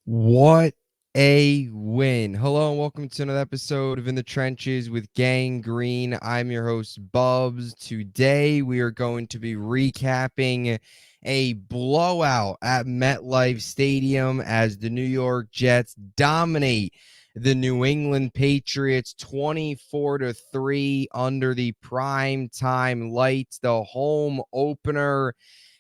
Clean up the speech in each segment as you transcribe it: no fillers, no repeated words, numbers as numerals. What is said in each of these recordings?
What a win. Hello and welcome to another episode of In the Trenches with Gang Green. I'm your host, Bubbs. Today we are going to be recapping a blowout at MetLife Stadium as the New York Jets dominate the New England Patriots 24-3 under the prime time lights, the home opener.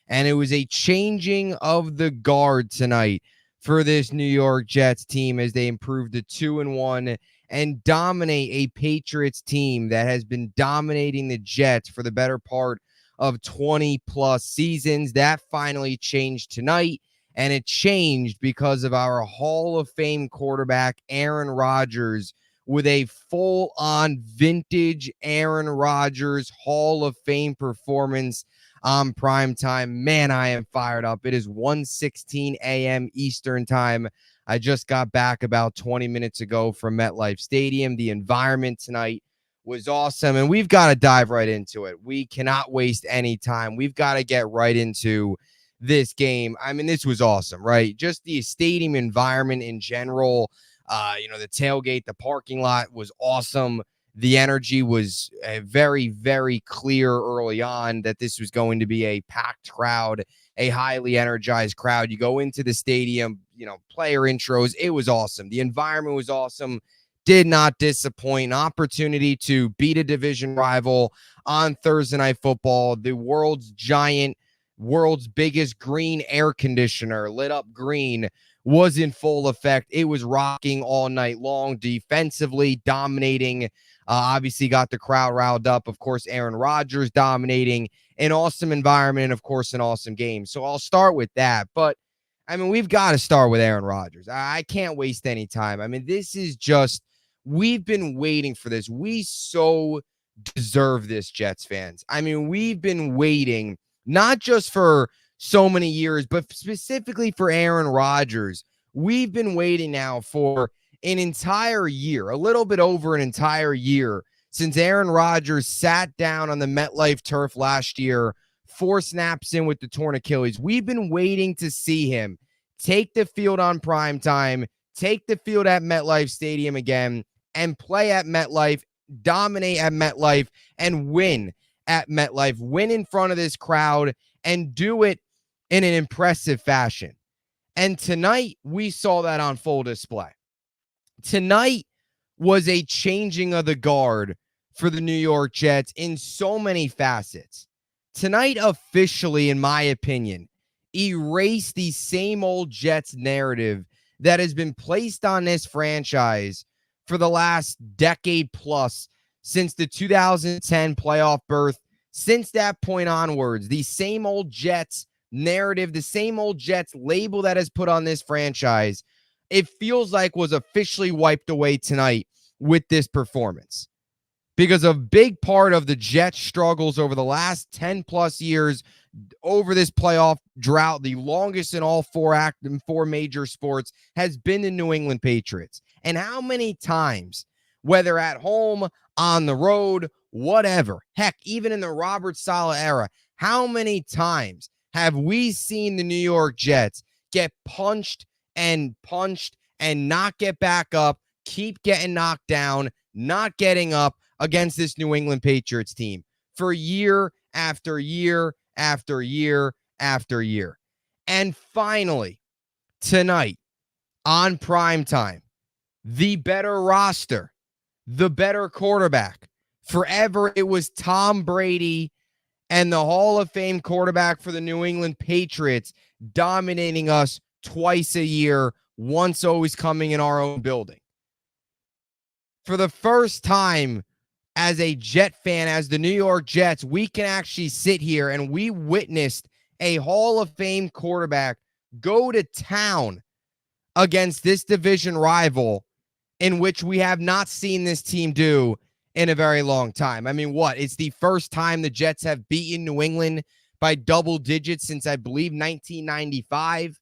And it was a changing of the guard tonight for this New York Jets team as they improve to 2-1 and dominate a Patriots team that has been dominating the Jets for the better part of 20 plus seasons. That finally changed tonight, and it changed because of our Hall of Fame quarterback Aaron Rodgers with a full-on vintage Aaron Rodgers Hall of Fame performance on prime time. Man, I am fired up. It is 1:16 a.m. Eastern time. I just got back about 20 minutes ago from MetLife Stadium. The environment tonight was awesome, and we've got to dive right into it. We cannot waste any time. We've got to get right into this game. I mean, this was awesome, right? Just the stadium environment in general. The tailgate, the parking lot was awesome. The energy was very, very clear early on that this was going to be a packed crowd, a highly energized crowd. You go into the stadium, player intros. It was awesome. The environment was awesome. Did not disappoint. An opportunity to beat a division rival on Thursday Night Football. The world's biggest green air conditioner, lit up green, was in full effect. It was rocking all night long, defensively dominating. Obviously got the crowd riled up. Of course, Aaron Rodgers dominating, an awesome environment, and of course, an awesome game. So I'll start with that. But, I mean, we've got to start with Aaron Rodgers. I can't waste any time. I mean, this is just, we've been waiting for this. We so deserve this, Jets fans. I mean, we've been waiting not just for so many years, but specifically for Aaron Rodgers. We've been waiting now for an entire year, a little bit over an entire year, since Aaron Rodgers sat down on the MetLife turf last year, 4 snaps in with the torn Achilles. We've been waiting to see him take the field on prime time, take the field at MetLife Stadium again, and play at MetLife, dominate at MetLife, and win at MetLife, win in front of this crowd, and do it in an impressive fashion. And tonight, we saw that on full display. Tonight was a changing of the guard for the New York Jets in so many facets. Tonight officially, in my opinion, erased the same old Jets narrative that has been placed on this franchise for the last decade plus, since the 2010 playoff berth. Since that point onwards, the same old Jets narrative, the same old Jets label that is put on this franchise, it feels like was officially wiped away tonight with this performance. Because a big part of the Jets' struggles over the last 10 plus years over this playoff drought, the longest in all four major sports, has been the New England Patriots. And how many times, whether at home, on the road, whatever, heck, even in the Robert Saleh era, how many times have we seen the New York Jets get punched and not get back up, keep getting knocked down, not getting up against this New England Patriots team for year after year after year after year? And finally, tonight on primetime, the better roster, the better quarterback. Forever, it was Tom Brady and the Hall of Fame quarterback for the New England Patriots dominating us twice a year, once always coming in our own building. For the first time as a Jet fan, as the New York Jets, we can actually sit here and we witnessed a Hall of Fame quarterback go to town against this division rival, in which we have not seen this team do in a very long time. I mean, it's the first time the Jets have beaten New England by double digits since, I believe, 1995.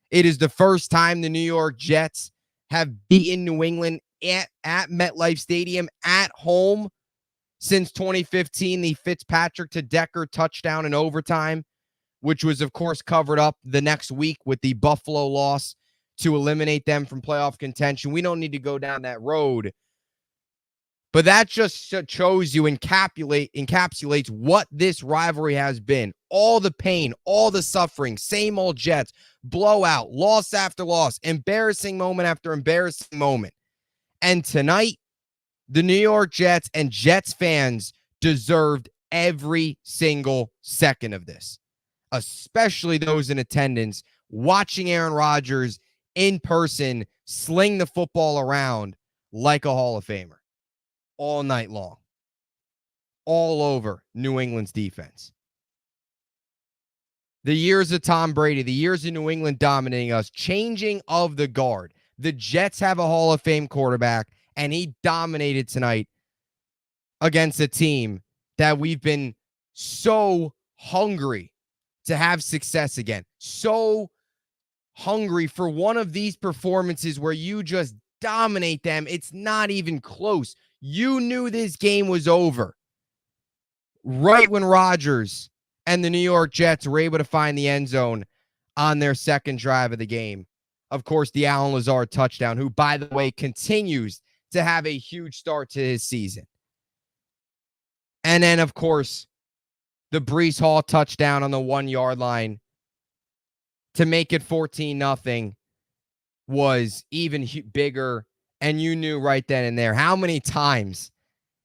It is the first time the New York Jets have beaten New England at MetLife Stadium at home since 2015, the Fitzpatrick to Decker touchdown in overtime, which was, of course, covered up the next week with the Buffalo loss to eliminate them from playoff contention. We don't need to go down that road. But that just shows you, encapsulates what this rivalry has been. All the pain, all the suffering, same old Jets, blowout, loss after loss, embarrassing moment after embarrassing moment. And tonight, the New York Jets and Jets fans deserved every single second of this, especially those in attendance, watching Aaron Rodgers in person sling the football around like a Hall of Famer all night long, all over New England's defense. The years of Tom Brady, the years of New England dominating us, changing of the guard. The Jets have a Hall of Fame quarterback, and he dominated tonight against a team that we've been so hungry to have success again. So hungry for one of these performances where you just dominate them. It's not even close. You knew this game was over right when Rodgers and the New York Jets were able to find the end zone on their second drive of the game. Of course, the Allen Lazard touchdown, who, by the way, continues to have a huge start to his season. And then, of course, the Breece Hall touchdown on the 1-yard line to make it 14-0 was even bigger. And you knew right then and there. How many times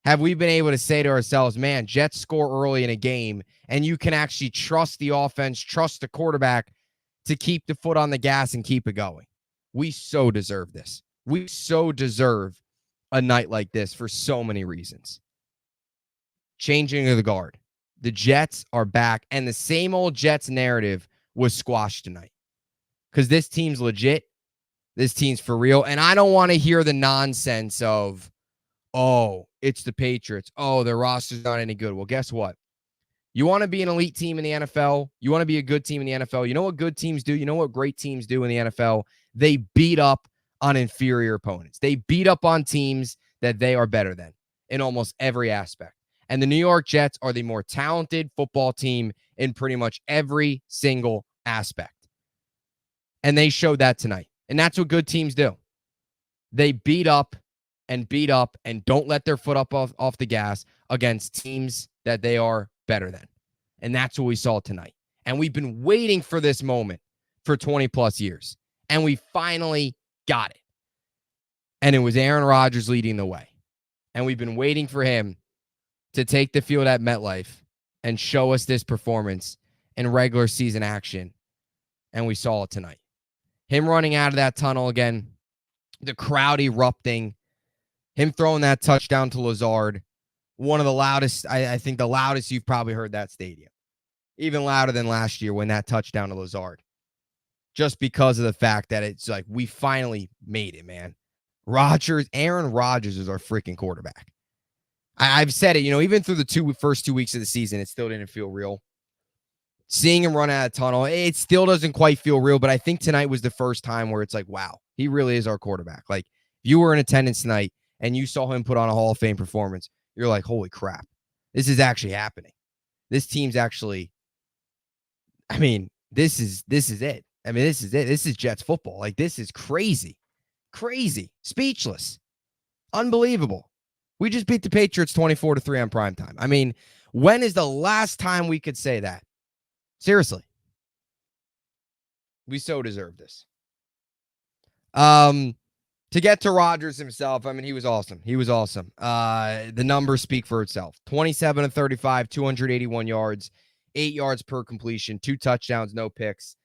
have we been able to say to ourselves, man, Jets score early in a game, and you can actually trust the offense, trust the quarterback to keep the foot on the gas and keep it going? We so deserve this. We so deserve a night like this for so many reasons. Changing of the guard. The Jets are back, and the same old Jets narrative was squashed tonight because this team's legit. This team's for real, and I don't want to hear the nonsense of, oh, it's the Patriots. Oh, their roster's not any good. Well, guess what? You want to be an elite team in the NFL? You want to be a good team in the NFL? You know what good teams do? You know what great teams do in the NFL? They beat up on inferior opponents. They beat up on teams that they are better than in almost every aspect. And the New York Jets are the more talented football team in pretty much every single aspect. And they showed that tonight. And that's what good teams do. They beat up and don't let their foot up off the gas against teams that they are better than. And that's what we saw tonight. And we've been waiting for this moment for 20 plus years. And we finally got it. And it was Aaron Rodgers leading the way. And we've been waiting for him to take the field at MetLife and show us this performance in regular season action. And we saw it tonight. Him running out of that tunnel again, the crowd erupting, him throwing that touchdown to Lazard, one of the loudest, I think the loudest you've probably heard that stadium. Even louder than last year when that touchdown to Lazard. Just because of the fact that it's like, we finally made it, man. Aaron Rodgers is our freaking quarterback. I've said it, even through the first 2 weeks of the season, it still didn't feel real. Seeing him run out of tunnel, it still doesn't quite feel real, but I think tonight was the first time where it's like, wow, he really is our quarterback. Like, if you were in attendance tonight and you saw him put on a Hall of Fame performance, you're like, holy crap, this is actually happening. This team's actually, this is it. This is it. This is Jets football. Like, this is crazy, speechless, unbelievable. We just beat the Patriots 24-3 on primetime. When is the last time we could say that? Seriously. We so deserve this. To get to Rodgers himself, he was awesome. The numbers speak for itself. 27-35, 281 yards, 8 yards per completion, 2 touchdowns, no picks,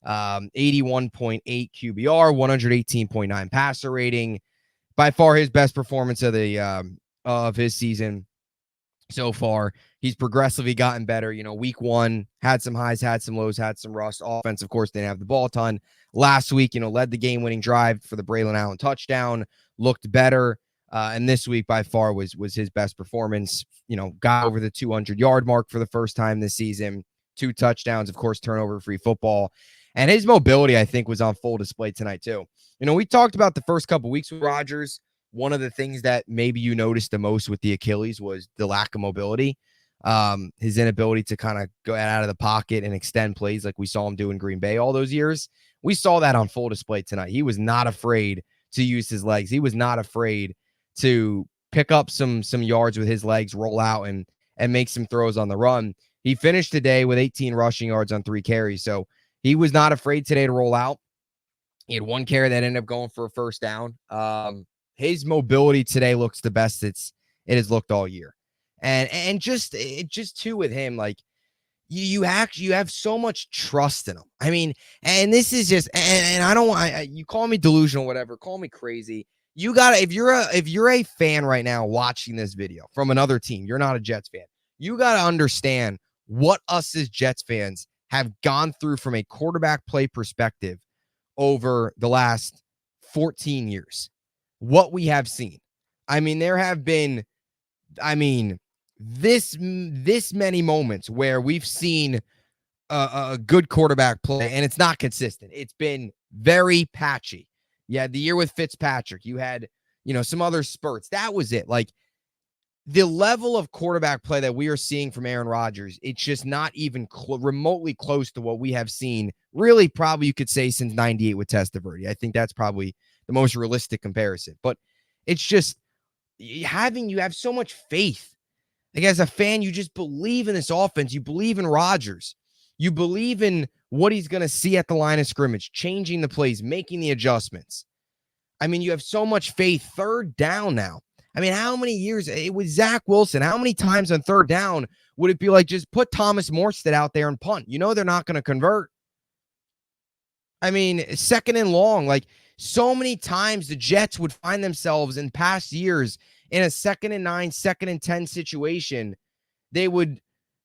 81.8 QBR, 118.9 passer rating. By far his best performance of his season so far. He's progressively gotten better. Week 1 had some highs, had some lows, had some rust. Offense, of course, didn't have the ball a ton. Last week, led the game-winning drive for the Braylon Allen touchdown, looked better. And this week, by far, was his best performance. Got over the 200-yard mark for the first time this season. 2 touchdowns, of course, turnover-free football. And his mobility, I think, was on full display tonight, too. We talked about the first couple weeks with Rodgers. One of the things that maybe you noticed the most with the Achilles was the lack of mobility. His inability to kind of go out of the pocket and extend plays like we saw him do in Green Bay all those years. We saw that on full display tonight. He was not afraid to use his legs. He was not afraid to pick up some yards with his legs, roll out, and make some throws on the run. He finished today with 18 rushing yards on 3 carries. So he was not afraid today to roll out. He had 1 carry that ended up going for a first down. His mobility today looks the best it has looked all year. And just too with him, like you have so much trust in him. I mean, and this is just and I don't want you call me delusional, whatever, call me crazy. You gotta if you're a fan right now watching this video from another team, you're not a Jets fan. You gotta understand what us as Jets fans have gone through from a quarterback play perspective over the last 14 years. What we have seen. I mean, there have been, this many moments where we've seen a good quarterback play, and it's not consistent. It's been very patchy. You had the year with Fitzpatrick. You had, some other spurts. That was it. Like, the level of quarterback play that we are seeing from Aaron Rodgers, it's just not even remotely close to what we have seen, really, probably you could say since 98 with Testaverde. I think that's probably the most realistic comparison. But it's just you have so much faith. Like, as a fan, you just believe in this offense. You believe in Rodgers. You believe in what he's going to see at the line of scrimmage, changing the plays, making the adjustments. I mean, you have so much faith. Third down now. I mean, how many years with Zach Wilson, how many times on third down would it be like, just put Thomas Morstead out there and punt? They're not going to convert. I mean, second and long, like so many times the Jets would find themselves in past years in a 2nd and 9, 2nd and 10 situation. They would,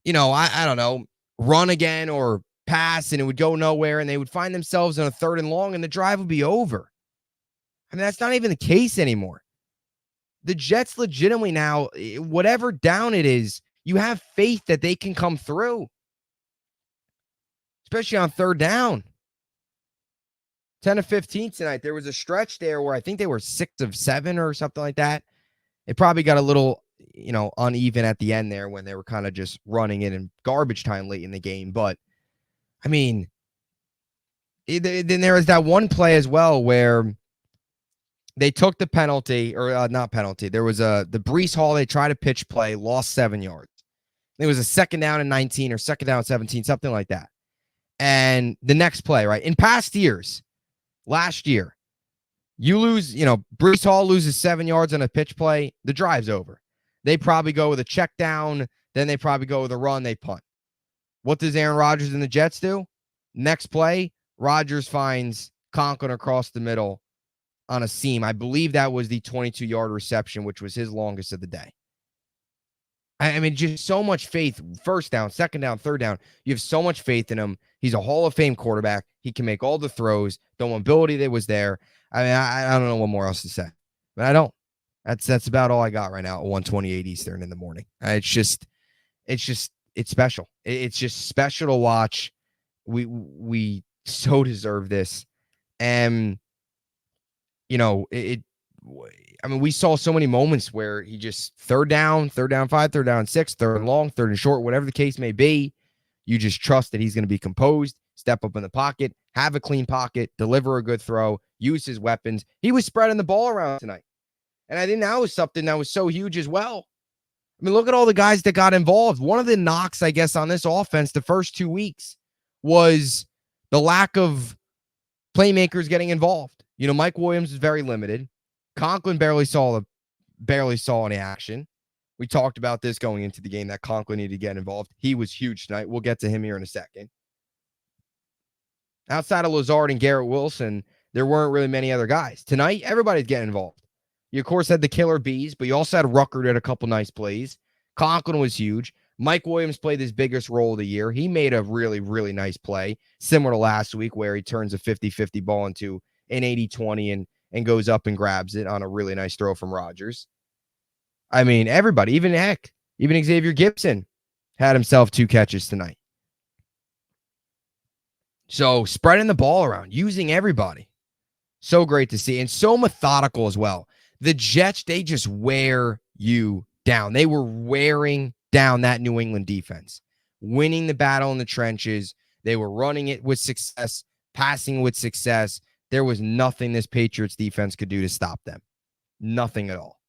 I don't know, run again or pass and it would go nowhere, and they would find themselves in a 3rd and long and the drive would be over. I mean, that's not even the case anymore. The Jets legitimately now, whatever down it is, you have faith that they can come through, especially on third down. 10 of 15 tonight. There was a stretch there where I think they were 6 of 7 or something like that. It probably got a little, uneven at the end there when they were kind of just running it in garbage time late in the game. But, I mean, then there was that one play as well where they took the penalty, or not penalty. There was the Breece Hall. They tried a pitch play, lost 7 yards. It was a 2nd down and 19 or 2nd down and 17, something like that. And the next play, right? In past years, last year, you lose, Breece Hall loses 7 yards on a pitch play, the drive's over. They probably go with a check down, then they probably go with a run, they punt. What does Aaron Rodgers and the Jets do? Next play, Rodgers finds Conklin across the middle on a seam. I believe that was the 22-yard reception, which was his longest of the day. I mean, just so much faith. First down, 2nd down, 3rd down. You have so much faith in him. He's a Hall of Fame quarterback. He can make all the throws. The mobility that was there. I mean, I don't know what more else to say, but I don't. That's about all I got right now at 1:28 Eastern in the morning. It's special. It's just special to watch. We so deserve this, and I mean, we saw so many moments where he just third down 5, 3rd down 6, 3rd and long, 3rd and short, whatever the case may be. You just trust that he's going to be composed, step up in the pocket, have a clean pocket, deliver a good throw, use his weapons. He was spreading the ball around tonight. And I think that was something that was so huge as well. I mean, look at all the guys that got involved. One of the knocks, I guess, on this offense the first 2 weeks was the lack of playmakers getting involved. Mike Williams is very limited. Conklin barely saw any action. We talked about this going into the game, that Conklin needed to get involved. He was huge tonight. We'll get to him here in a second. Outside of Lazard and Garrett Wilson, there weren't really many other guys. Tonight, everybody's getting involved. You, of course, had the killer bees, but you also had Rucker at a couple nice plays. Conklin was huge. Mike Williams played his biggest role of the year. He made a really, really nice play, similar to last week where he turns a 50-50 ball into an 80-20 and goes up and grabs it on a really nice throw from Rodgers. I mean, everybody, even Xavier Gibson had himself 2 catches tonight. So spreading the ball around, using everybody. So great to see, and so methodical as well. The Jets, they just wear you down. They were wearing down that New England defense, winning the battle in the trenches. They were running it with success, passing with success. There was nothing this Patriots defense could do to stop them. Nothing at all.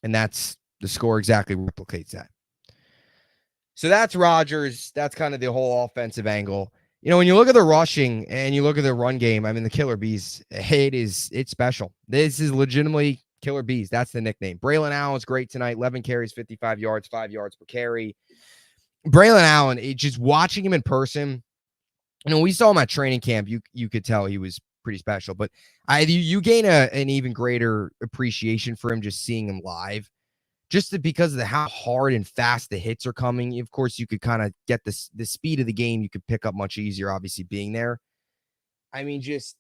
And that's the score exactly replicates that. So that's Rodgers. That's kind of the whole offensive angle. When you look at the rushing and you look at the run game, I mean, the Killer Bees, it's special. This is legitimately Killer Bees. That's the nickname. Braylon Allen's great tonight. 11 carries, 55 yards, 5 yards per carry. Braylon Allen, just watching him in person, we saw him at training camp. You could tell he was pretty special, but you gain an even greater appreciation for him just seeing him live. Just because of how hard and fast the hits are coming. Of course, you could kind of get the speed of the game. You could pick up much easier, obviously, being there. I mean, just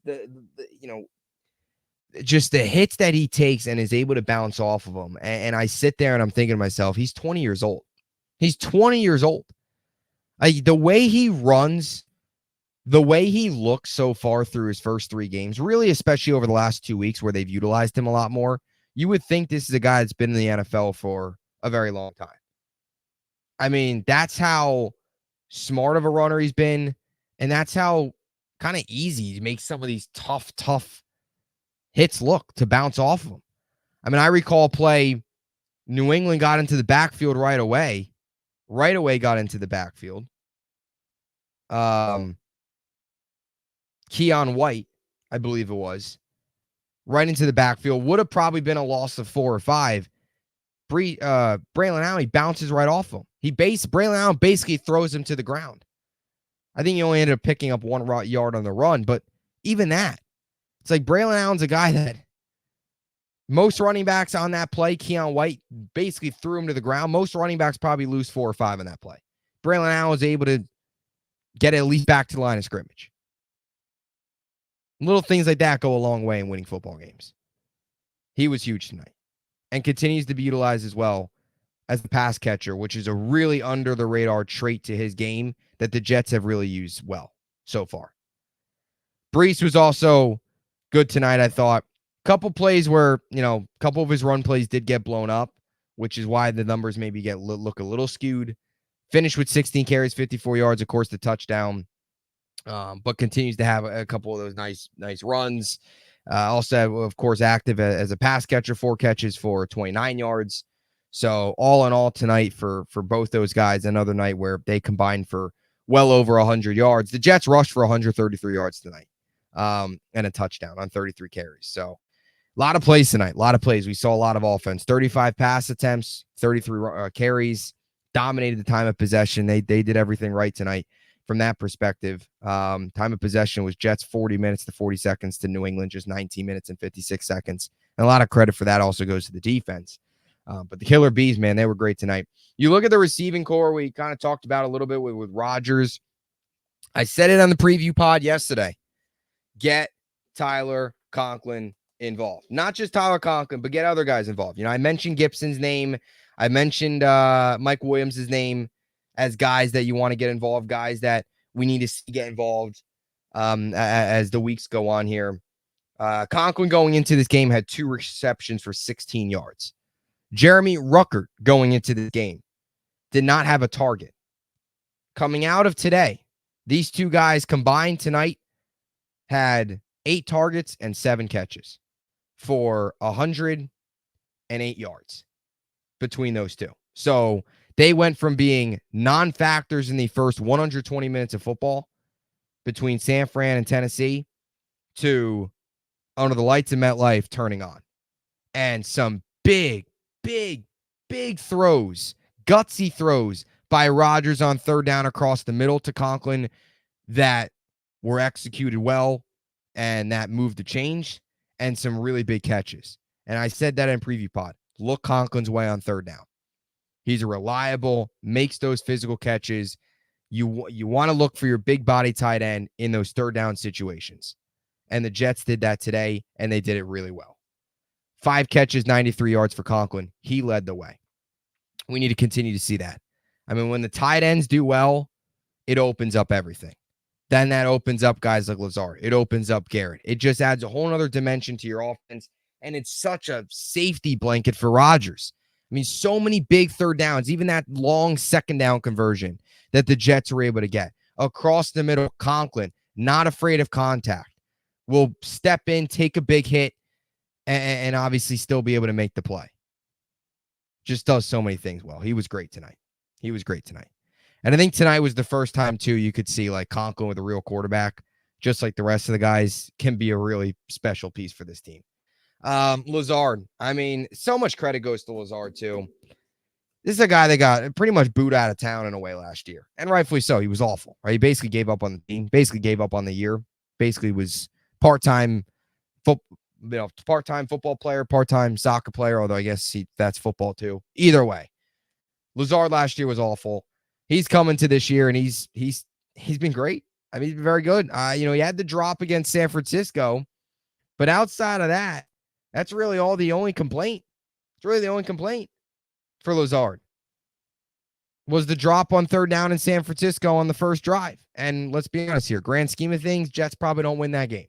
just the hits that he takes and is able to bounce off of them. And I sit there and I'm thinking to myself, he's 20 years old. He's 20 years old. The way he runs, the way he looks so far through his first 3 games, really, especially over the last 2 weeks where they've utilized him a lot more, you would think this is a guy that's been in the NFL for a very long time. I mean, that's how smart of a runner he's been, and that's how kind of easy to make some of these tough hits look to bounce off of him. I mean, I recall a play, New England got into the backfield right away. Right away got into the backfield. Keon White, I believe it was. Right into the backfield. Would have probably been a loss of 4 or 5. Braylon Allen, he bounces right off him. Braylon Allen basically throws him to the ground. I think he only ended up picking up 1 yard on the run, but even that, it's like Braylon Allen's a guy that most running backs on that play, Keon White basically threw him to the ground. Most running backs probably lose 4 or 5 on that play. Braylon Allen was able to get at least back to the line of scrimmage. Little things like that go a long way in winning football games. He was huge tonight and continues to be utilized as well as the pass catcher, which is a really under-the-radar trait to his game that the Jets have really used well so far. Brees was also good tonight, I thought. Couple plays where, a couple of his run plays did get blown up, which is why the numbers maybe look a little skewed. Finished with 16 carries, 54 yards, of course, the touchdown. But continues to have a couple of those nice runs. Also, of course, active as a pass catcher, 4 catches for 29 yards. So all in all tonight for both those guys, another night where they combined for well over 100 yards. The Jets rushed for 133 yards tonight and a touchdown on 33 carries. So a lot of plays tonight, a lot of plays. We saw a lot of offense, 35 pass attempts, 33 carries, dominated the time of possession. They did everything right tonight. From that perspective, time of possession was Jets 40 minutes to 40 seconds to New England, just 19 minutes and 56 seconds. And a lot of credit for that also goes to the defense. But the Killer Bees, man, they were great tonight. You look at the receiving core, we kind of talked about a little bit with Rodgers. I said it on the preview pod yesterday. Get Tyler Conklin involved. Not just Tyler Conklin, but get other guys involved. I mentioned Gibson's name. I mentioned Mike Williams' name as guys that you want to get involved, guys that we need to see get involved as the weeks go on here. Conklin going into this game had 2 receptions for 16 yards. Jeremy Ruckert going into this game did not have a target. Coming out of today, these 2 guys combined tonight had 8 targets and 7 catches for 108 yards between those 2. So they went from being non-factors in the first 120 minutes of football between San Fran and Tennessee to, under the lights of MetLife, turning on. And some big throws, gutsy throws by Rodgers on 3rd down across the middle to Conklin that were executed well and that moved the change, and some really big catches. And I said that in preview pod. Look Conklin's way on 3rd down. He's a reliable, makes those physical catches. You want to look for your big body tight end in those 3rd down situations. And the Jets did that today, and they did it really well. 5 catches, 93 yards for Conklin. He led the way. We need to continue to see that. I mean, when the tight ends do well, it opens up everything. Then that opens up guys like Lazard. It opens up Garrett. It just adds a whole other dimension to your offense, and it's such a safety blanket for Rodgers. I mean, so many big 3rd downs, even that long 2nd down conversion that the Jets were able to get. across the middle. Conklin, not afraid of contact, will step in, take a big hit, and obviously still be able to make the play. Just does so many things well. He was great tonight. He was great tonight. And I think tonight was the first time, too, you could see like Conklin with a real quarterback, just like the rest of the guys, can be a really special piece for this team. Lazard. I mean, so much credit goes to Lazard, too. This is a guy that got pretty much booed out of town in a way last year. And rightfully so. He was awful. Right? He basically gave up on the team, basically gave up on the year, basically was part-time part-time football player, part-time soccer player, although I guess that's football too. Either way, Lazard last year was awful. He's coming to this year, and he's been great. I mean, he's been very good. He had the drop against San Francisco, but outside of that, that's really the only complaint. It's really the only complaint for Lazard was the drop on third down in San Francisco on the first drive. And let's be honest here, grand scheme of things, Jets probably don't win that game.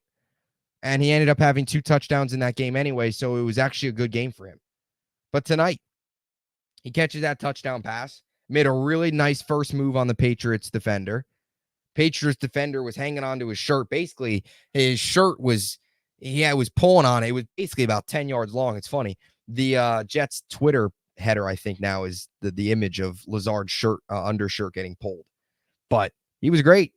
And he ended up having 2 touchdowns in that game anyway, so it was actually a good game for him. But tonight, he catches that touchdown pass, made a really nice first move on the Patriots defender. Patriots defender was hanging onto his shirt. Basically, his shirt was pulling on it. It was basically about 10 yards long. It's funny. The Jets Twitter header, I think now, is the image of Lazard's shirt, undershirt getting pulled. But he was great.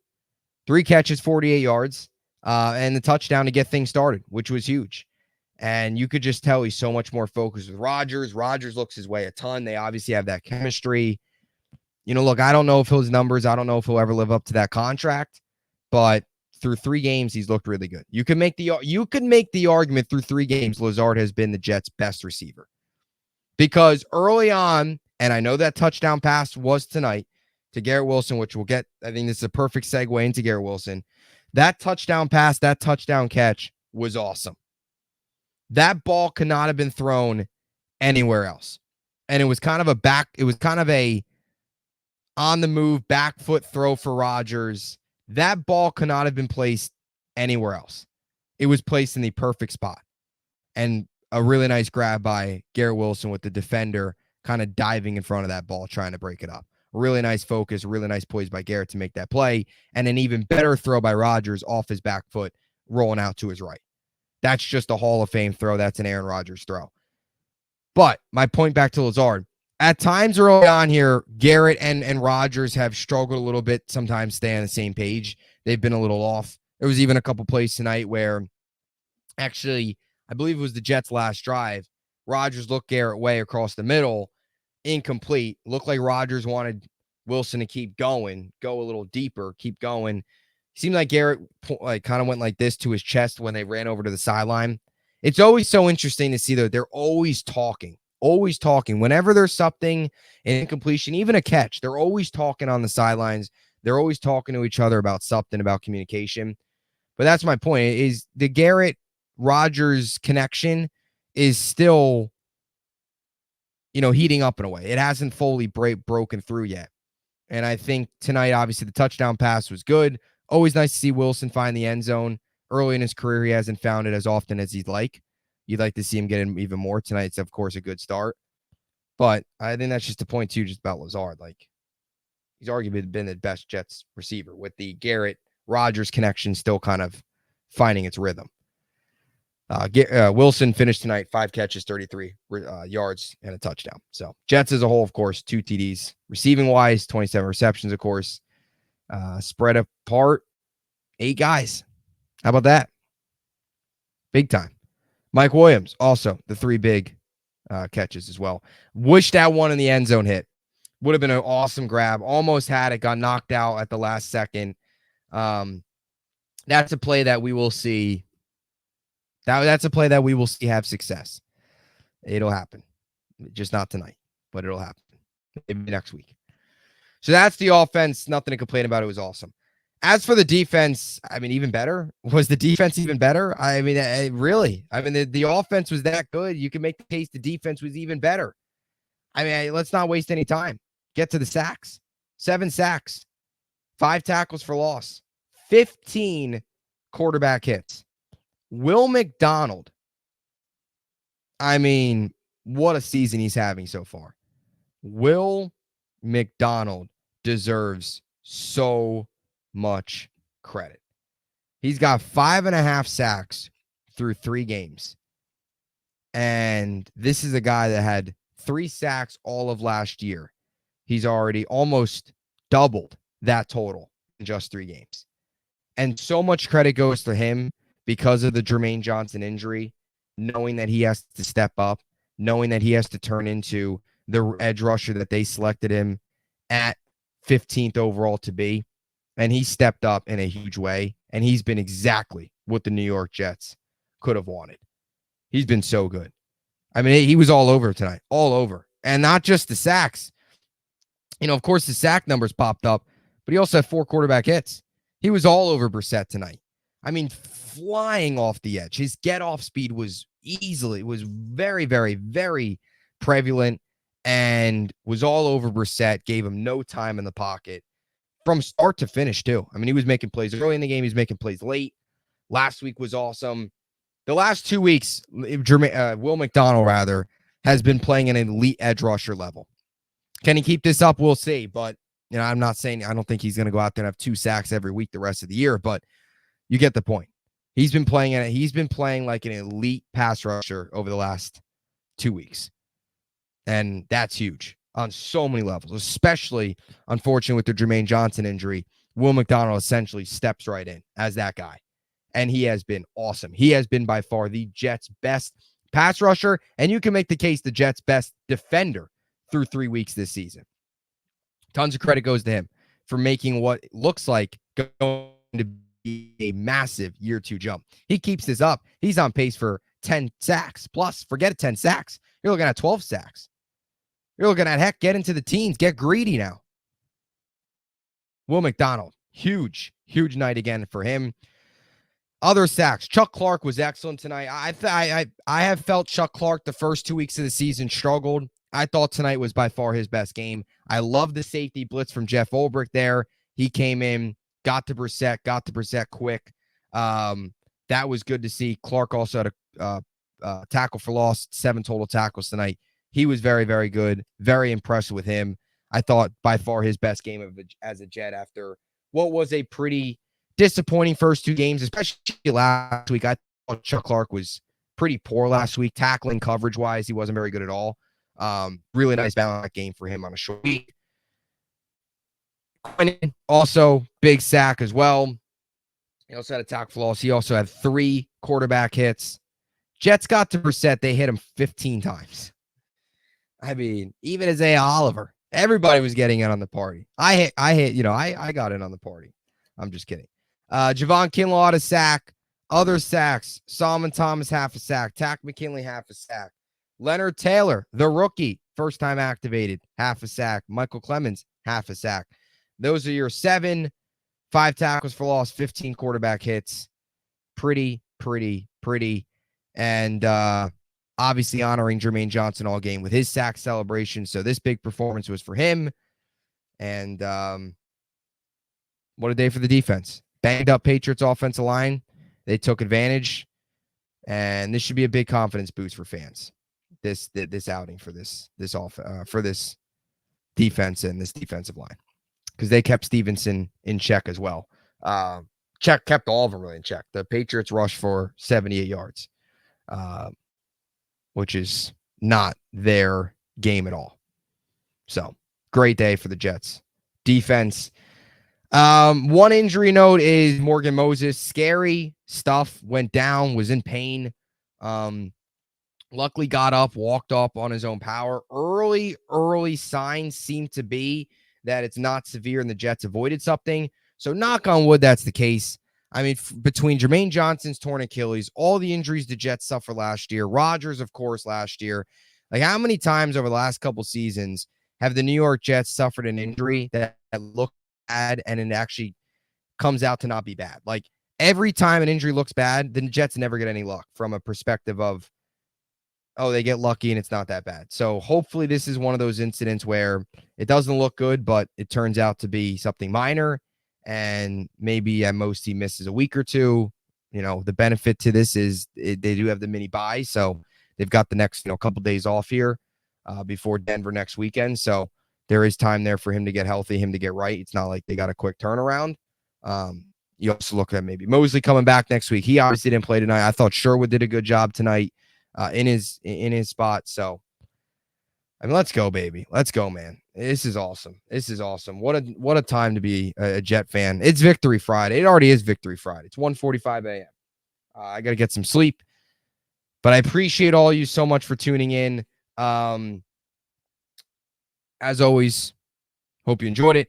3 catches, 48 yards. And the touchdown to get things started, which was huge. And you could just tell he's so much more focused with Rodgers. Rodgers looks his way a ton. They obviously have that chemistry. Look, I don't know if his numbers, I don't know if he'll ever live up to that contract, but through 3 games, he's looked really good. You could make the argument through 3 games, Lazard has been the Jets' best receiver. Because early on, and I know that touchdown pass was tonight to Garrett Wilson, which we'll get. I think this is a perfect segue into Garrett Wilson. That touchdown pass, that touchdown catch was awesome. That ball could not have been thrown anywhere else. And it was kind of a on the move back foot throw for Rodgers. That ball could not have been placed anywhere else. It was placed in the perfect spot. And a really nice grab by Garrett Wilson with the defender kind of diving in front of that ball, trying to break it up. Really nice focus, really nice poise by Garrett to make that play, and an even better throw by Rodgers off his back foot, rolling out to his right. That's just a Hall of Fame throw. That's an Aaron Rodgers throw. But my point back to Lazard, at times early on here, Garrett and Rodgers have struggled a little bit, sometimes stay on the same page. They've been a little off. There was even a couple plays tonight where, actually, I believe it was the Jets' last drive, Rodgers looked Garrett way across the middle, incomplete. Looked like Rodgers wanted Wilson to keep going, go a little deeper, keep going. Seemed like Garrett kind of went like this to his chest when they ran over to the sideline. It's always so interesting to see, though. They're always talking. Whenever there's something, an incompletion, even a catch, they're always talking on the sidelines. They're always talking to each other about something, about communication. But that's my point, is the Garrett-Rodgers connection is still, heating up in a way. It hasn't fully broken through yet. And I think tonight, obviously, the touchdown pass was good. Always nice to see Wilson find the end zone. Early in his career, he hasn't found it as often as he'd like. You'd like to see him get in even more. Tonight's, of course, a good start. But I think that's just the point, too, just about Lazard. Like, he's arguably been the best Jets receiver, with the Garrett-Rodgers connection still kind of finding its rhythm. Wilson finished tonight, 5 catches, 33 yards, and a touchdown. So Jets as a whole, of course, 2 TDs. Receiving wise, 27 receptions, of course. Spread apart, 8 guys. How about that? Big time. Mike Williams, also the 3 big catches as well. Wish that one in the end zone hit. Would have been an awesome grab. Almost had it, got knocked out at the last second. That's a play that we will see. That's a play that we will see have success. It'll happen. Just not tonight, but it'll happen. Maybe next week. So that's the offense. Nothing to complain about. It was awesome. As for the defense, I mean, even better. Was the defense even better? I mean, really. I mean, the offense was that good. You can make the case the defense was even better. I mean, let's not waste any time. Get to the sacks. 7 sacks. 5 tackles for loss. 15 quarterback hits. Will McDonald, I mean, what a season he's having so far. Will McDonald deserves so much credit. He's got 5.5 sacks through 3 games. And this is a guy that had 3 sacks all of last year. He's already almost doubled that total in just 3 games. And so much credit goes to him because of the Jermaine Johnson injury, knowing that he has to step up, knowing that he has to turn into the edge rusher that they selected him at 15th overall to be. And he stepped up in a huge way. And he's been exactly what the New York Jets could have wanted. He's been so good. I mean, he was all over tonight, all over. And not just the sacks. Of course, the sack numbers popped up, but he also had 4 quarterback hits. He was all over Brissett tonight. I mean, flying off the edge. His get-off speed was very, very, very prevalent and was all over Brissett, gave him no time in the pocket from start to finish, too. I mean, he was making plays early in the game. He was making plays late. Last week was awesome. The last 2 weeks, Will McDonald, has been playing an elite edge rusher level. Can he keep this up? We'll see. But, I'm not saying I don't think he's going to go out there and have 2 sacks every week the rest of the year, but you get the point. He's been playing like an elite pass rusher over the last 2 weeks. And that's huge on so many levels, especially, unfortunately, with the Jermaine Johnson injury. Will McDonald essentially steps right in as that guy. And he has been awesome. He has been by far the Jets' best pass rusher, and you can make the case the Jets' best defender through 3 weeks this season. Tons of credit goes to him for making what looks like going to be a massive year 2 jump. He keeps this up. He's on pace for 10 sacks. Plus, forget 10 sacks. You're looking at 12 sacks. You're looking at, get into the teens. Get greedy now. Will McDonald, huge night again for him. Other sacks. Chuck Clark was excellent tonight. I have felt Chuck Clark the first 2 weeks of the season struggled. I thought tonight was by far his best game. I love the safety blitz from Jeff Ulbrich there. He came in, got to Brissett quick. That was good to see. Clark also had a tackle for loss, 7 total tackles tonight. He was very, very good. Very impressed with him. I thought by far his best game as a Jet after what was a pretty disappointing first 2 games, especially last week. I thought Chuck Clark was pretty poor last week. Tackling coverage-wise, he wasn't very good at all. Really nice balance game for him on a short week. Quinnen, also big sack as well. He also had a tackle for loss. He also had 3 quarterback hits. Jets got to Brissett. They hit him 15 times. I mean, even Isaiah Oliver, everybody was getting in on the party. I got in on the party. I'm just kidding. Javon Kinlaw had a sack. Other sacks. Solomon Thomas, half a sack. Tack McKinley, half a sack. Leonard Taylor, the rookie, first time activated, half a sack. Michael Clemens, half a sack. Those are your 7, 5 tackles for loss, 15 quarterback hits. Pretty. And obviously honoring Jermaine Johnson all game with his sack celebration. So this big performance was for him. And what a day for the defense. Banged up Patriots offensive line. They took advantage. And this should be a big confidence boost for fans. This outing for this defense and this defensive line, because they kept Stevenson in check as well. Kept all of them really in check. The Patriots rushed for 78 yards, which is not their game at all. So great day for the Jets defense. One injury note is Morgan Moses. Scary stuff. Went down, was in pain. Luckily got up, walked up on his own power. Early signs seem to be that it's not severe and the Jets avoided something. So knock on wood, that's the case. I mean, between Jermaine Johnson's torn Achilles, all the injuries the Jets suffered last year, Rodgers, of course, last year. Like, how many times over the last couple seasons have the New York Jets suffered an injury that looked bad and it actually comes out to not be bad? Like, every time an injury looks bad, the Jets never get any luck from a perspective of, oh, they get lucky and it's not that bad. So hopefully this is one of those incidents where it doesn't look good, but it turns out to be something minor. And maybe at most he misses a week or 2. The benefit to this is they do have the mini bye. So they've got the next, couple days off here before Denver next weekend. So there is time there for him to get healthy, him to get right. It's not like they got a quick turnaround. You also look at maybe Mosley coming back next week. He obviously didn't play tonight. I thought Sherwood did a good job tonight in his spot. So, I mean, let's go, baby. Let's go, man. This is awesome. This is awesome. What a time to be a Jet fan. It's Victory Friday. It already is Victory Friday. It's 1:45 a.m. I got to get some sleep. But I appreciate all you so much for tuning in. As always, hope you enjoyed it.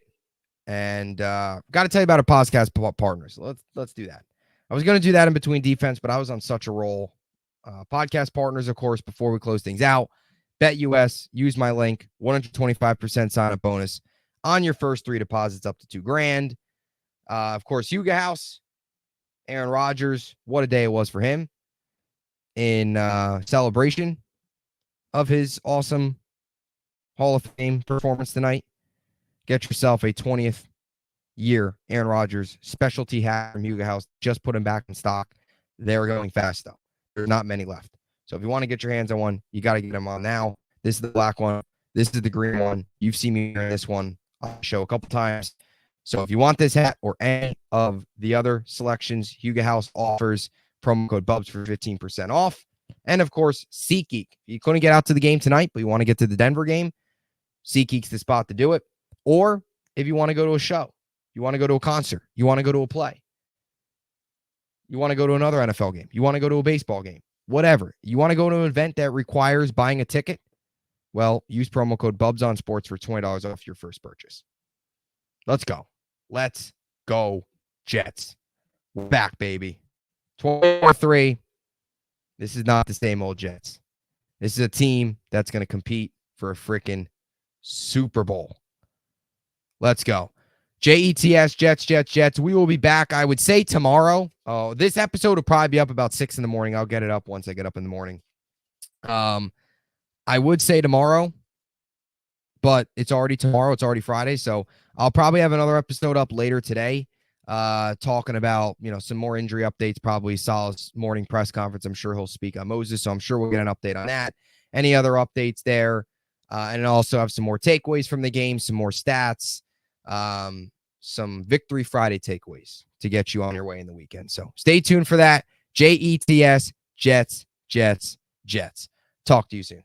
And got to tell you about our podcast partners. Let's do that. I was going to do that in between defense, but I was on such a roll. Podcast partners, of course, before we close things out. BetUS, use my link, 125% sign-up bonus on your first 3 deposits up to $2,000. Of course, Huga House, Aaron Rodgers, what a day it was for him in celebration of his awesome Hall of Fame performance tonight. Get yourself a 20th year Aaron Rodgers specialty hat from Huga House. Just put him back in stock. They're going fast, though. There's not many left. So if you want to get your hands on one, you got to get them on now. This is the black one. This is the green one. You've seen me wearing this one on the show a couple times. So if you want this hat or any of the other selections, Huga House offers promo code Bubbs for 15% off. And of course, SeatGeek. You couldn't get out to the game tonight, but you want to get to the Denver game, SeatGeek's the spot to do it. Or if you want to go to a show, you want to go to a concert, you want to go to a play, you want to go to another NFL game, you want to go to a baseball game, whatever. You want to go to an event that requires buying a ticket? Well, use promo code BUBSONSPORTS for $20 off your first purchase. Let's go. Let's go, Jets. We're back, baby. 24-3. This is not the same old Jets. This is a team that's going to compete for a freaking Super Bowl. Let's go. JETS, Jets. We will be back, I would say, tomorrow. Oh, this episode will probably be up about 6 in the morning. I'll get it up once I get up in the morning. I would say tomorrow, but it's already tomorrow. It's already Friday. So I'll probably have another episode up later today talking about, some more injury updates, probably Sal's morning press conference. I'm sure he'll speak on Moses, so I'm sure we'll get an update on that. Any other updates there? And also have some more takeaways from the game, some more stats, some Victory Friday takeaways to get you on your way in the weekend. So stay tuned for that. JETS, Jets. Talk to you soon.